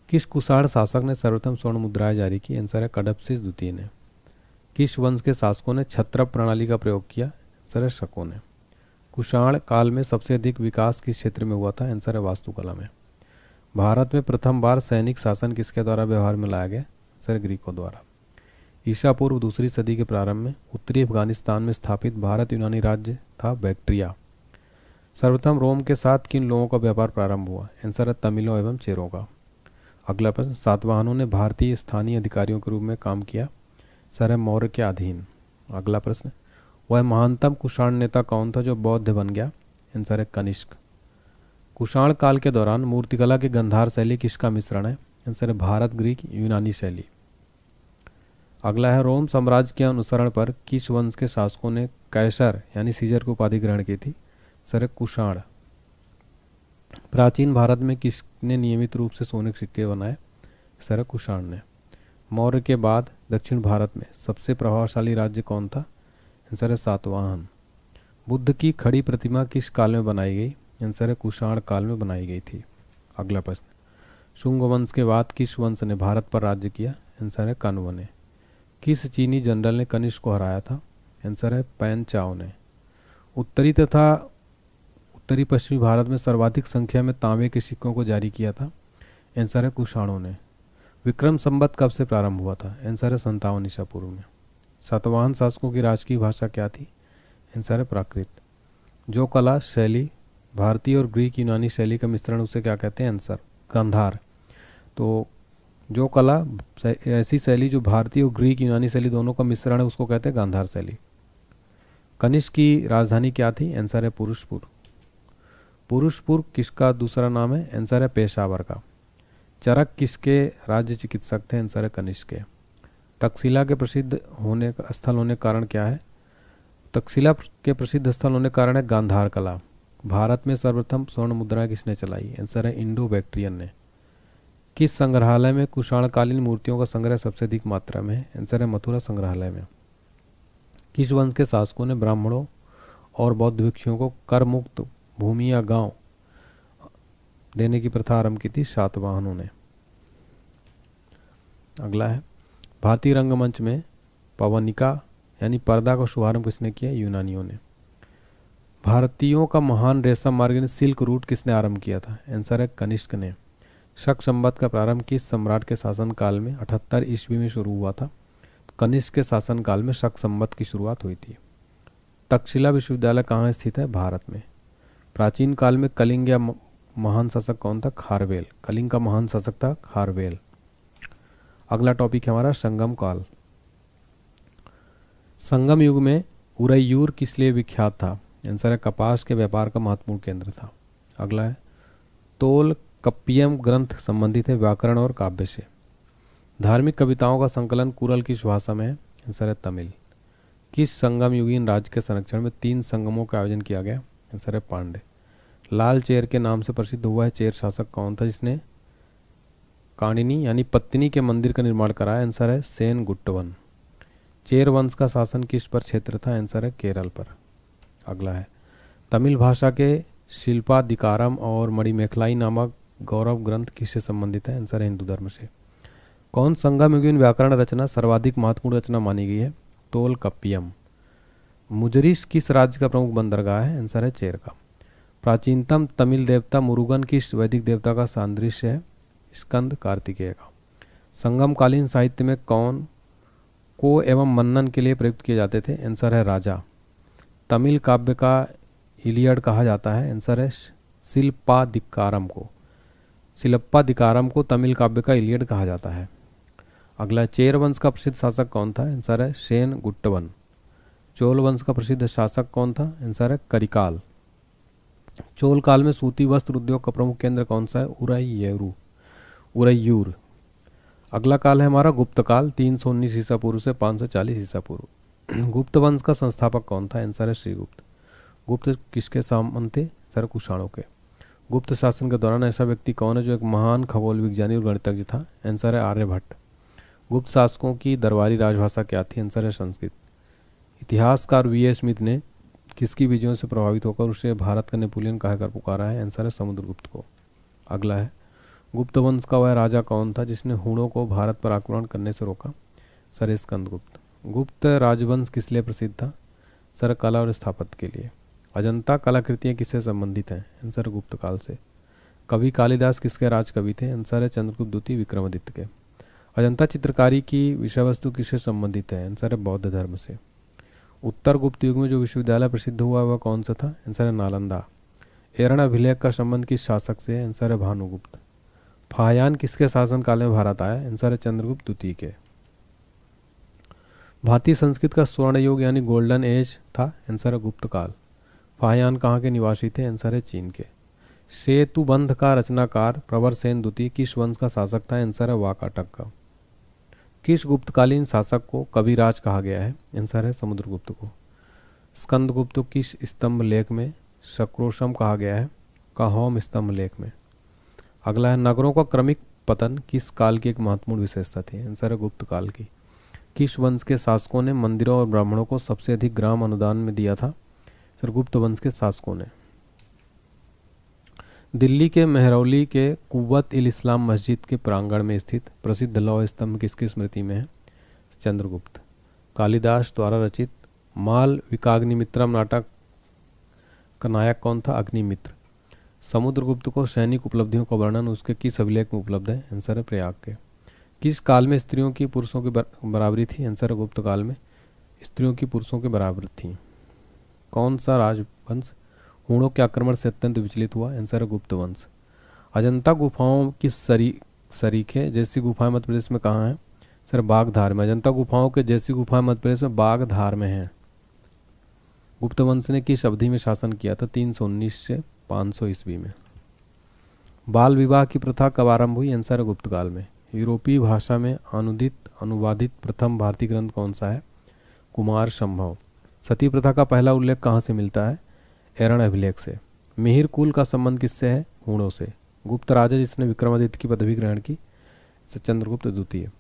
Speaker 1: किस कुषाण शासक ने सर्वप्रथम स्वर्ण मुद्राएं जारी की? आंसर है कडप्सिस द्वितीय ने। किस वंश के शासकों ने छत्रप प्रणाली का प्रयोग किया? आंसर है शकों ने। कुषाण काल में सबसे अधिक विकास किस क्षेत्र में हुआ था? आंसर है वास्तुकला में। भारत में प्रथम बार सैनिक शासन किसके द्वारा व्यवहार में लाया गया? आंसर ग्रीकों द्वारा। ईसा पूर्व दूसरी सदी के प्रारंभ में उत्तरी अफगानिस्तान में स्थापित भारत यूनानी राज्य था बैक्ट्रिया। सर्वप्रथम रोम के साथ किन लोगों का व्यापार प्रारंभ हुआ? आंसर है तमिलों एवं चेरों का। अगला प्रश्न, सातवाहनों ने भारतीय स्थानीय अधिकारियों के रूप में काम किया? सर है मौर्य के अधीन। अगला प्रश्न, वह महानतम कुषाण नेता कौन था जो बौद्ध बन गया? आंसर है कनिष्क। कुषाण काल के दौरान मूर्तिकला की गंधार शैली किसका मिश्रण है? आंसर है भारत ग्रीक यूनानी शैली। अगला है, रोम साम्राज्य के अनुसरण पर किस वंश के शासकों ने कैसर यानी सीजर की उपाधि ग्रहण की थी? सर है कुषाण। प्राचीन भारत में किसने नियमित रूप से सोने के सिक्के बनाए? सर है कुषाण ने। मौर्य के बाद दक्षिण भारत में सबसे प्रभावशाली राज्य कौन था? आंसर है सातवाहन। बुद्ध की खड़ी प्रतिमा किस काल में बनाई गई? आंसर है कुषाण काल में बनाई गई थी। अगला प्रश्न, शुंग वंश के बाद किस वंश ने भारत पर राज्य किया? आंसर है कण्व ने। किस चीनी जनरल ने कनिष्क को हराया था? आंसर है पैन चाओ ने। उत्तरी तथा उत्तरी पश्चिमी भारत में सर्वाधिक संख्या में तांबे के सिक्कों को जारी किया था? आंसर है कुषाणों ने। विक्रम संवत कब से प्रारंभ हुआ था? आंसर है 57 ईसा पूर्व में। सातवाहन शासकों की राजकीय भाषा क्या थी? आंसर है प्राकृत। जो कला शैली भारतीय और ग्रीक यूनानी शैली का मिश्रण उसे क्या कहते हैं? आंसर गांधार। तो जो कला ऐसी शैली जो भारतीय और ग्रीक यूनानी शैली दोनों का मिश्रण है उसको कहते हैं गांधार शैली। कनिष्क की राजधानी क्या थी? आंसर है पुरुषपुर। पुरुषपुर किसका दूसरा नाम है? आंसर है पेशावर का। चरक किसके राज्य चिकित्सक थे? आंसर है कनिष्क के। तक्षशिला के प्रसिद्ध होने का कारण क्या है? तक्षशिला के प्रसिद्ध स्थल होने का कारण है गांधार कला। भारत में सर्वप्रथम स्वर्ण मुद्रा किसने चलाई? आंसर है इंडो बैक्ट्रियन ने। किस संग्रहालय में कुषाणकालीन मूर्तियों का संग्रह सबसे अधिक मात्रा में है? आंसर है मथुरा संग्रहालय में। किस वंश के शासकों ने ब्राह्मणों और बौद्ध भिक्षुओं को कर मुक्त भूमि या गांव देने की प्रथा आरंभ की थी? सातवाहनों ने। अगला है, भारतीय रंगमंच में पवनिका यानी पर्दा का शुभारंभ किसने किया? यूनानियों ने। भारतीयों का महान रेशम मार्ग यानी सिल्क रूट किसने आरंभ किया था? आंसर है कनिष्क ने। शक संवत का प्रारंभ किस सम्राट के शासनकाल में? 78 ईस्वी में शुरू हुआ था। कनिष्क के शासनकाल में शक संवत की शुरुआत हुई थी। तक्षशिला विश्वविद्यालय कहाँ स्थित है? भारत में। प्राचीन काल में कलिंग या महान शासक कौन था? खारवेल। कलिंग का महान शासक था खारवेल। अगला टॉपिक है हमारा संगम काल। संगम युग में उरैयूर किस लिए विख्यात था? आंसर है कपास के व्यापार का महत्वपूर्ण केंद्र था। अगला है, तोल कप्पियम ग्रंथ संबंधित है व्याकरण और काव्य से। धार्मिक कविताओं का संकलन कुरल किस भाषा में है? आंसर है तमिल। किस संगम युगीन राज्य के संरक्षण में 3 संगमों का आयोजन किया गया? आंसर है पांडे। लाल चेर के नाम से प्रसिद्ध हुआ है चेर शासक कौन था जिसने काणिनी यानी पत्नी के मंदिर का निर्माण कराया? आंसर है सेन गुट्टवन। चेर वंश का शासन किस पर क्षेत्र था? आंसर है केरल पर। अगला है, तमिल भाषा के शिल्पाधिकारम और मणिमेखलाई नामक गौरव ग्रंथ किससे संबंधित है? आंसर है हिंदू धर्म से। कौन संगम युगीन व्याकरण रचना सर्वाधिक महत्वपूर्ण रचना मानी गई है? तोल कप्पियम। मुजरिस किस राज्य का प्रमुख बंदरगाह है? आंसर है चेर का। प्राचीनतम तमिल देवता मुरुगन किस वैदिक देवता का सादृश्य है? स्कंद कार्तिकेय का। संगमकालीन साहित्य में कौन को एवं मन्नन के लिए प्रयुक्त किए जाते थे? आंसर है राजा। तमिल काव्य का इलियड कहा जाता है? आंसर है शिल्पाधिकारम को। शिल्पाधिकारम को तमिल काव्य का इलियड कहा जाता है। अगला, चेर वंश का प्रसिद्ध शासक कौन था? आंसर है सेन गुट्टवन। चोल वंश का प्रसिद्ध शासक कौन था? आंसर है करिकाल। चोल काल में सूती वस्त्र उद्योग का प्रमुख केंद्र कौन सा है? उरैयूर। अगला काल है हमारा गुप्त काल, 319 ईसा पूर्व से 540 ईसा पूर्व। गुप्त वंश का संस्थापक कौन था? आंसर है श्रीगुप्त। गुप्त किसके सामंत थे? सर कुषाणों के। गुप्त शासन के दौरान ऐसा व्यक्ति कौन है जो एक महान खगोल विज्ञानी और गणितज्ञ था? आंसर है आर्यभट्ट। गुप्त शासकों की दरबारी राजभाषा क्या थी? आंसर है संस्कृत। इतिहासकार वी.ए. स्मिथ ने किसकी विजयों से प्रभावित होकर उसे भारत का नेपोलियन कहकर पुकारा है? आंसर है समुद्रगुप्त को। अगला है, गुप्त वंश का वह राजा कौन था जिसने हूणों को भारत पर आक्रमण करने से रोका? सर स्कंदगुप्त। गुप्त राजवंश किस लिए प्रसिद्ध था? सर कला और स्थापत्य के लिए। अजंता कलाकृतियाँ किससे संबंधित हैं? आंसर गुप्त काल से। कवि कालिदास किसके राज कवि थे? आंसर है चंद्रगुप्त द्वितीय विक्रमादित्य के। अजंता चित्रकारी की विषय वस्तु किससे संबंधित है? आंसर है बौद्ध धर्म से। उत्तर गुप्त युग में जो विश्वविद्यालय प्रसिद्ध हुआ वह कौन सा था? आंसर है नालंदा। एरण अभिलेख का संबंध किस शासक से? आंसर है भानुगुप्त। फाहयान किसके शासनकाल में भारत आया? आंसर है चंद्रगुप्त द्वितीय के। भारतीय संस्कृत का स्वर्ण युग यानी गोल्डन एज था? आंसर है गुप्त काल। फाहयान कहाँ के निवासी थे? आंसर है चीन के। सेतुबंध का रचनाकार प्रवरसेन द्वितीय किस वंश का शासक था? आंसर है वाकाटक का। किस गुप्तकालीन शासक को कविराज कहा गया है? आंसर है समुद्रगुप्त को। स्कंदगुप्त को किस स्तंभ लेख में सक्रोशम कहा गया है? काहोम स्तंभ लेख में। अगला है, नगरों का क्रमिक पतन किस काल की एक महत्वपूर्ण विशेषता थी? आंसर है गुप्त काल की। किस वंश के शासकों ने मंदिरों और ब्राह्मणों को सबसे अधिक ग्राम अनुदान में दिया था? सर गुप्त वंश के शासकों ने। दिल्ली के मेहरौली के कुव्वत इल इस्लाम मस्जिद के प्रांगण में स्थित प्रसिद्ध लौह स्तंभ किसकी स्मृति में है? चंद्रगुप्त। कालिदास द्वारा रचित माल विकाग्निमित्रम नाटक का नायक कौन था? अग्निमित्र। समुद्रगुप्त को सैनिक उपलब्धियों का वर्णन उसके किस अभिलेख में उपलब्ध है? आंसर है प्रयाग के। किस काल में स्त्रियों की पुरुषों की बराबरी थी? आंसर है गुप्त काल में स्त्रियों की पुरुषों के बराबर थी। कौन सा राजवंश हूणों के आक्रमण से अत्यंत विचलित हुआ? आंसर है गुप्त वंश। अजंता गुफाओं की सरीखे जैसी गुफाएं मध्य प्रदेश में कहाँ हैं? सर बागधार में। अजंता गुफाओं के जैसी गुफाएं मध्य प्रदेश में बागधार में हैं। गुप्त वंश ने किस अवधि में शासन किया था? 319 से 500 ईस्वी में। बाल विवाह की प्रथा कब आरंभ हुई? आंसर है गुप्त काल में। यूरोपीय भाषा में अनुवादित प्रथम भारतीय ग्रंथ कौन सा है? कुमार संभव। सती प्रथा का पहला उल्लेख कहाँ से मिलता है? एरण अभिलेख से। मिहिर कुल का संबंध किससे है? हूणों से। गुप्त राजा जिसने विक्रमादित्य की पदवी ग्रहण की? चंद्रगुप्त द्वितीय।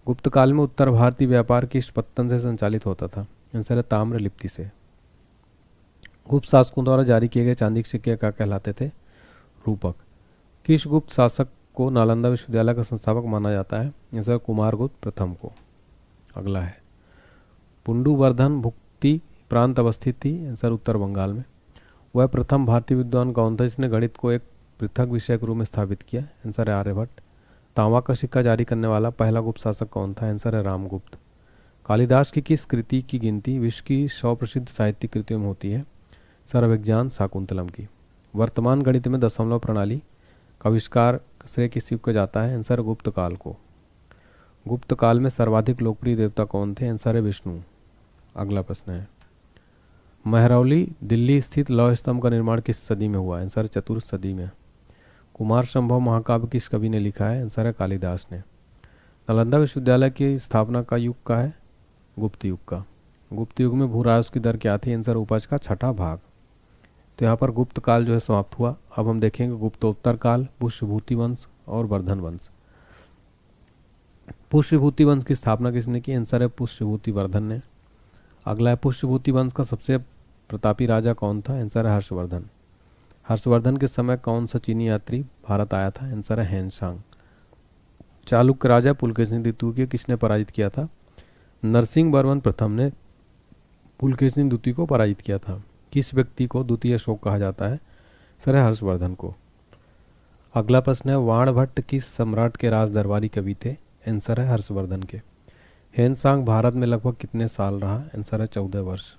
Speaker 1: गुप्त काल में उत्तर भारतीय व्यापार किस पत्तन से संचालित होता था? आंसर है ताम्र लिप्ति से। गुप्त शासकों द्वारा जारी किए गए चांदी के सिक्के क्या कहलाते थे? रूपक। किस गुप्त शासक को नालंदा विश्वविद्यालय का संस्थापक माना जाता है? आंसर कुमारगुप्त प्रथम को। अगला है पुंडुवर्धन भुक्ति प्रांत अवस्थित थी? आंसर उत्तर बंगाल में। वह प्रथम भारतीय विद्वान कौन था जिसने गणित को एक पृथक विषय के रूप में स्थापित किया? आंसर है आर्यभट्ट। तांबा का सिक्का जारी करने वाला पहला गुप्त शासक कौन था? आंसर है रामगुप्त। कालिदास की किस कृति की गिनती विश्व की 100 प्रसिद्ध साहित्यिक कृतियों में होती है? सर्वविज्ञान शाकुंतलम की। वर्तमान गणित में दशमलव प्रणाली का आविष्कार श्रेय किस युग को जाता है? आंसर गुप्त काल को। गुप्त काल में सर्वाधिक लोकप्रिय देवता कौन थे? आंसर है विष्णु। अगला प्रश्न है महरौली दिल्ली स्थित लौह स्तंभ का निर्माण किस सदी में हुआ? आंसर चतुर्थ सदी में। कुमार संभव महाकाव्य किस कवि ने लिखा है? आंसर है कालिदास ने। नालंदा विश्वविद्यालय की स्थापना का युग का है? गुप्त युग का। गुप्त युग में भू राजस्व की दर क्या थी? आंसर उपज का 6ठा भाग। तो यहाँ पर गुप्त काल जो है समाप्त हुआ। अब हम देखेंगे गुप्तोत्तर काल, पुष्यभूति वंश और वर्धन वंश। पुष्यभूति वंश की स्थापना किसने की? आंसर है पुष्यभूति वर्धन ने। अगला है पुष्यभूति वंश का सबसे प्रतापी राजा कौन था? आंसर है हर्षवर्धन। हर्षवर्धन के समय कौन सा चीनी यात्री भारत आया था? आंसर है हेनसांग। चालुक्य राजा पुलकेशिनी द्वितीय को किसने पराजित किया था? नरसिंह वर्मन प्रथम ने पुलकेशिनी द्वितीय को पराजित किया था। किस व्यक्ति को द्वितीय अशोक कहा जाता है? सर है हर्षवर्धन को। अगला प्रश्न है वाणभट्ट किस सम्राट के राज दरबारी कवि थे? आंसर है हर्षवर्धन के। हेनसांग भारत में लगभग कितने साल रहा? आंसर है 14 वर्ष।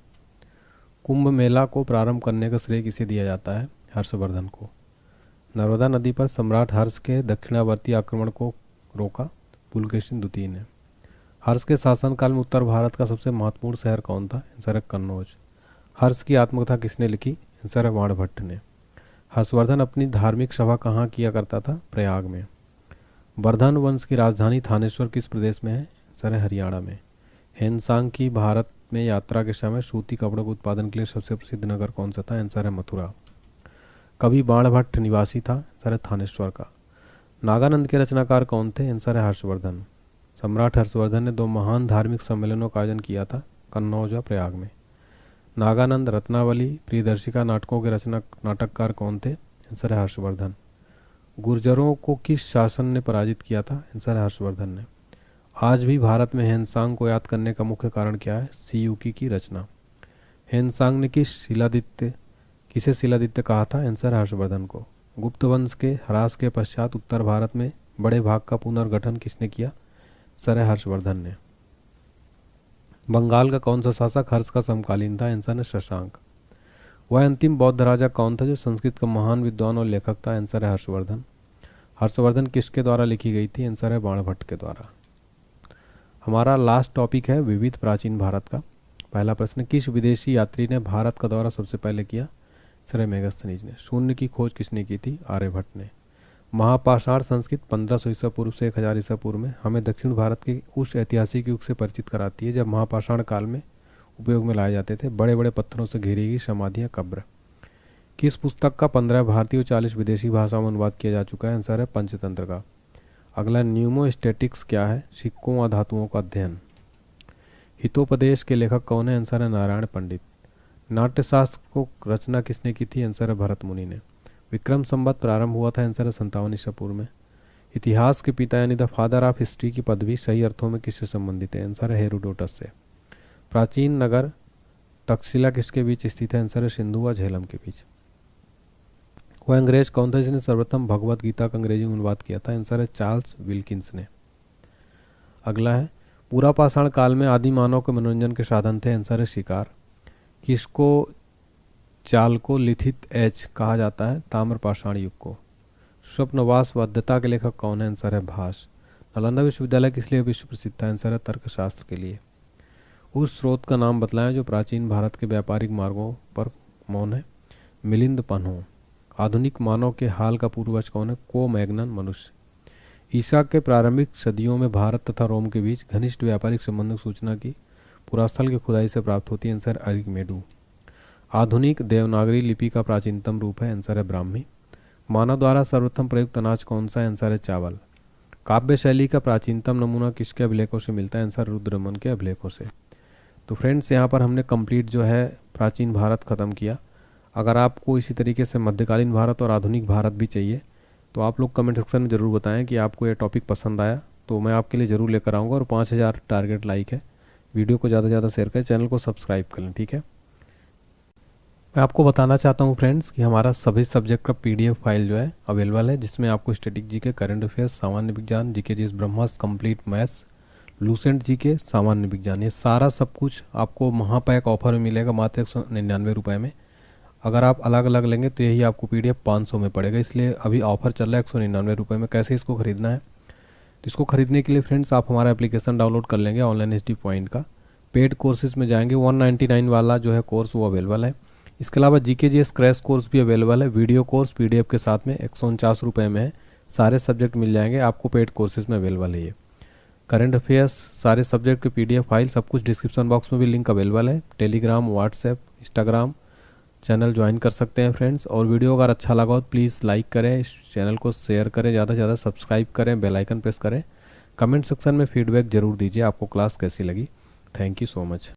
Speaker 1: कुंभ मेला को प्रारंभ करने का श्रेय किसे दिया जाता है? हर्षवर्धन को। नर्मदा नदी पर सम्राट हर्ष के दक्षिणावर्ती आक्रमण को रोका? पुलकेशिन द्वितीय ने। हर्ष के शासनकाल में उत्तर भारत का सबसे महत्वपूर्ण शहर कौन था? आंसर है कन्नौज। हर्ष की आत्मकथा किसने लिखी? आंसर है वाणभट्ट ने। हर्षवर्धन अपनी धार्मिक सभा कहाँ किया करता था? प्रयाग में। वर्धन वंश की राजधानी थानेश्वर किस प्रदेश में है? आंसर है हरियाणा में। हेनसांग की भारत में यात्रा के समय सूती कपड़ों के उत्पादन के लिए सबसे प्रसिद्ध नगर कौन सा था? आंसर है मथुरा। कवि बाणभट्ट निवासी था? आंसर है थानेश्वर का। नागानंद के रचनाकार कौन थे? आंसर है हर्षवर्धन। सम्राट हर्षवर्धन ने 2 महान धार्मिक सम्मेलनों का आयोजन किया था? कन्नौज और प्रयाग में। नागानंद रत्नावली प्रियदर्शिका नाटकों के नाटककार कौन थे? आंसर है हर्षवर्धन। गुर्जरों को किस शासन ने पराजित किया था? आंसर है हर्षवर्धन ने। आज भी भारत में हेनसांग को याद करने का मुख्य कारण क्या है? सीयूकी की रचना। हेनसांग ने किसे शिलादित्य कहा था? आंसर हर्षवर्धन को। गुप्त वंश के ह्रास के पश्चात उत्तर भारत में बड़े भाग का पुनर्गठन किसने किया? सर हर्षवर्धन ने। बंगाल का कौन सा शासक हर्ष का समकालीन था? आंसर है शशांक। वह अंतिम बौद्ध राजा कौन था जो संस्कृत का महान विद्वान और लेखक था? आंसर है हर्षवर्धन। हर्षवर्धन किसके द्वारा लिखी गई थी? आंसर है बाणभट्ट के द्वारा। हमारा लास्ट टॉपिक है विविध प्राचीन भारत का। पहला प्रश्न किस विदेशी यात्री ने भारत का दौरा सबसे पहले किया? सर मेगास्थनीज ने। शून्य की खोज किसने की थी? आर्यभट्ट ने। महापाषाण संस्कृत 1500 ईसा पूर्व से 1000 ईसा पूर्व में हमें दक्षिण भारत के उस ऐतिहासिक युग से परिचित कराती है जब महापाषाण काल में उपयोग में लाए जाते थे बड़े बड़े पत्थरों से घिरी गई समाधियाँ कब्र। किस पुस्तक का 15 भारतीय और 40 विदेशी भाषाओं में अनुवाद किया जा चुका है? आंसर है पंचतंत्र का। अगला न्यूमोस्टैटिक्स क्या है? सिक्कों व धातुओं का अध्ययन। हितोपदेश के लेखक कौन है? आंसर है नारायण पंडित। नाट्यशास्त्र को रचना किसने की थी? आंसर है भरत मुनि ने। विक्रम संवत प्रारंभ हुआ था? आंसर है 57 ईसा पूर्व में। इतिहास के पिता यानी द फादर ऑफ हिस्ट्री की पदवी सही अर्थों में किससे संबंधित है? आंसर है हेरोडोटस से। प्राचीन नगर तक्षशिला किसके बीच स्थित है? आंसर है सिंधु व झेलम के बीच। वह अंग्रेज कौन था जिसने सर्वप्रथम भगवत गीता का अंग्रेजी में अनुवाद किया था? आंसर है चार्ल्स विल्किंस ने। अगला है पूरा पाषाण काल में आदि मानव के मनोरंजन के साधन थे? आंसर है शिकार। किसको चालको लिथित एज कहा जाता है? ताम्र पाषाण युग को। स्वप्नवास वाद्यता के लेखक कौन है? आंसर है भास। नालंदा विश्वविद्यालय किस लिए विश्व प्रसिद्ध है? आंसर है तर्कशास्त्र के लिए। उस स्रोत का नाम बतलाएं जो प्राचीन भारत के व्यापारिक मार्गों पर मौन है? मिलिंद पन्हो। आधुनिक मानव के हाल का पूर्वज कौन है? को मैग्नन मनुष्य। ईसा के प्रारंभिक सदियों में भारत तथा रोम के बीच घनिष्ठ व्यापारिक संबंधों की सूचना की पुरास्थल की खुदाई से प्राप्त होती है? आंसर अरिगमेडू। आधुनिक देवनागरी लिपि का प्राचीनतम रूप है, आंसर है ब्राह्मी। मानव द्वारा सर्वप्रथम प्रयुक्त अनाज कौन सा है, आंसर है चावल। काव्य शैली का प्राचीनतम नमूना किसके अभिलेखों से मिलता है, आंसर रुद्रमन के अभिलेखों से। तो फ्रेंड्स यहाँ पर हमने कंप्लीट जो है प्राचीन भारत ख़त्म किया। अगर आपको इसी तरीके से मध्यकालीन भारत और आधुनिक भारत भी चाहिए तो आप लोग कमेंट सेक्शन में ज़रूर बताएं कि आपको ये टॉपिक पसंद आया, तो मैं आपके लिए ज़रूर लेकर आऊँगा। और 5000 टारगेट लाइक है। वीडियो को ज़्यादा से ज़्यादा शेयर करें, चैनल को सब्सक्राइब कर लें, ठीक है। मैं आपको बताना चाहता हूँ फ्रेंड्स कि हमारा सभी सब्जेक्ट का PDF फाइल जो है अवेलेबल है, जिसमें आपको स्टैटिक जीके, करंट अफेयर्स, सामान्य विज्ञान, जीके जीएस ब्रह्मास्त्र, कंप्लीट मैथ्स, लूसेंट जीके, सामान्य विज्ञान, ये सारा सब कुछ आपको महापैक ऑफर में मिलेगा मात्र 199 रुपये में। अगर आप अलग अलग लेंगे तो यही आपको PDF 500 में पड़ेगा, इसलिए अभी ऑफर चल रहा है 199 रुपये में। कैसे इसको खरीदना है, तो इसको खरीदने के लिए फ्रेंड्स आप हमारा एप्लीकेशन डाउनलोड कर लेंगे ऑनलाइन HD पॉइंट का। पेड कोर्सेज में जाएंगे, 199 वाला जो है कोर्स वो अवेलेबल है। इसके अलावा जीके जीएस क्रैश कोर्स भी अवेलेबल है, वीडियो कोर्स PDF के साथ में 149 रुपये में है। सारे सब्जेक्ट मिल जाएंगे आपको, पेड कोर्सेज में अवेलेबल है ये। करंट अफेयर्स, सारे सब्जेक्ट के PDF फाइल, सब कुछ डिस्क्रिप्शन बॉक्स में भी लिंक अवेलेबल है। Telegram, WhatsApp, Instagram channel join कर सकते हैं फ्रेंड्स। और वीडियो अगर अच्छा लगा हो तो प्लीज़ लाइक करें, इस चैनल को शेयर करें, ज़्यादा से ज़्यादा सब्सक्राइब करें, बेल आइकन प्रेस करें। कमेंट सेक्शन में फीडबैक ज़रूर दीजिए आपको क्लास कैसी लगी। Thank you so much.